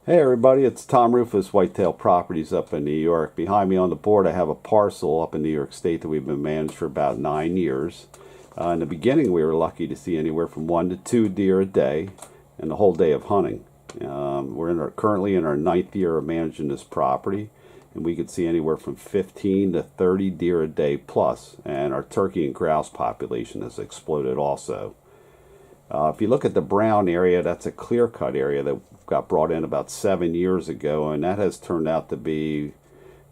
Hey everybody, it's Tom Ruhfass, Whitetail Properties up in New York. Behind me on the board I have a parcel up in New York State that we've been managed for about 9 years. In the beginning we were lucky to see anywhere from 1 to 2 deer a day and the whole day of hunting. We're currently in our 9th year of managing this property, and we could see anywhere from 15 to 30 deer a day plus, and our turkey and grouse population has exploded also. If you look at the brown area, that's a clear-cut area that got brought in about 7 years ago, and that has turned out to be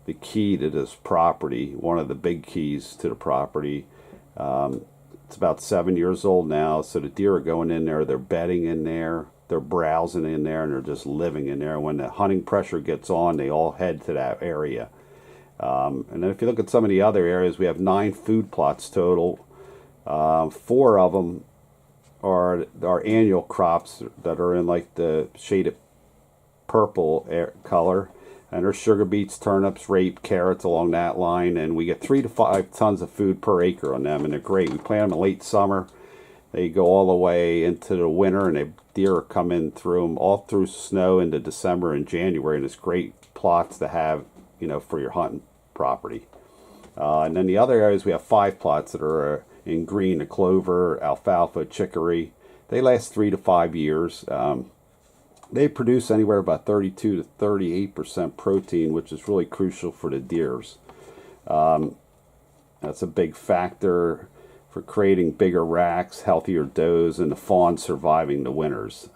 the key to this property, one of the big keys to the property. It's about 7 years old now, so the deer are going in there, they're bedding in there, they're browsing in there, and they're just living in there. When the hunting pressure gets on, they all head to that area. And then if you look at some of the other areas, we have 9 food plots total. 4 of them are our annual crops that are in like the shaded purple color, and there's sugar beets, turnips, rape, carrots along that line, and we get 3 to 5 tons of food per acre on them, and they're great. We plant them in late summer, they go all the way into the winter, and the deer are coming through them all through snow into December and January, and it's great plots to have, for your hunting property. And then the other areas, we have 5 plots that are in green: the clover, alfalfa, chicory. They last 3 to 5 years. They produce anywhere about 32 to 38% protein, which is really crucial for the deers. That's a big factor for creating bigger racks, healthier does, and the fawns surviving the winters.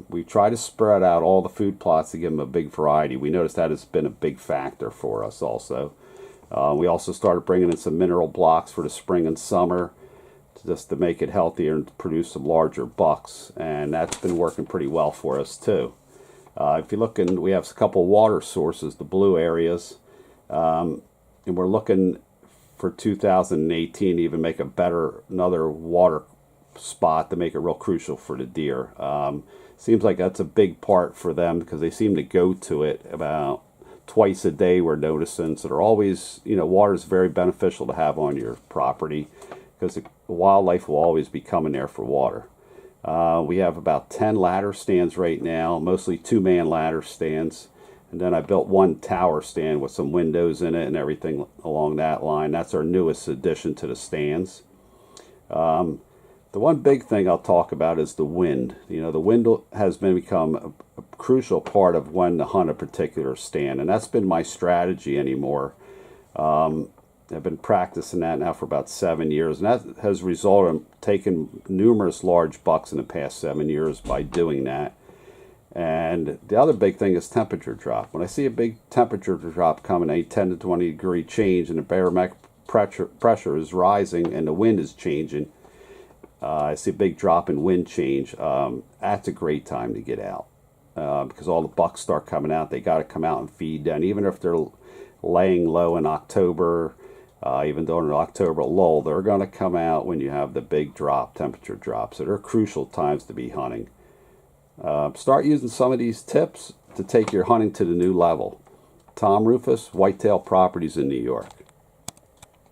We try to spread out all the food plots to give them a big variety. We noticed that has been a big factor for us also. We also started bringing in some mineral blocks for the spring and summer, just to make it healthier and produce some larger bucks, and that's been working pretty well for us too. If you look, we have a couple water sources, the blue areas, and we're looking for 2018 to even make another water spot to make it real crucial for the deer. Seems like that's a big part for them because they seem to go to it about twice a day, we're noticing. So they're always, water is very beneficial to have on your property because the wildlife will always be coming there for water. We have about 10 ladder stands right now, mostly 2-man ladder stands. And then I built 1 tower stand with some windows in it and everything along that line. That's our newest addition to the stands. The one big thing I'll talk about is the wind. The wind has become a crucial part of when to hunt a particular stand, and that's been my strategy anymore. I've been practicing that now for about 7 years, and that has resulted in taking numerous large bucks in the past 7 years by doing that. And the other big thing is temperature drop. When I see a big temperature drop coming, a 10 to 20 degree change, and the barometric pressure is rising and the wind is changing, I see a big drop in wind change. That's a great time to get out because all the bucks start coming out. They got to come out and feed then. Even if they're laying low in October, even during an October lull, they're going to come out when you have the big temperature drop. So they're crucial times to be hunting. Start using some of these tips to take your hunting to the new level. Tom Ruhfass, Whitetail Properties in New York.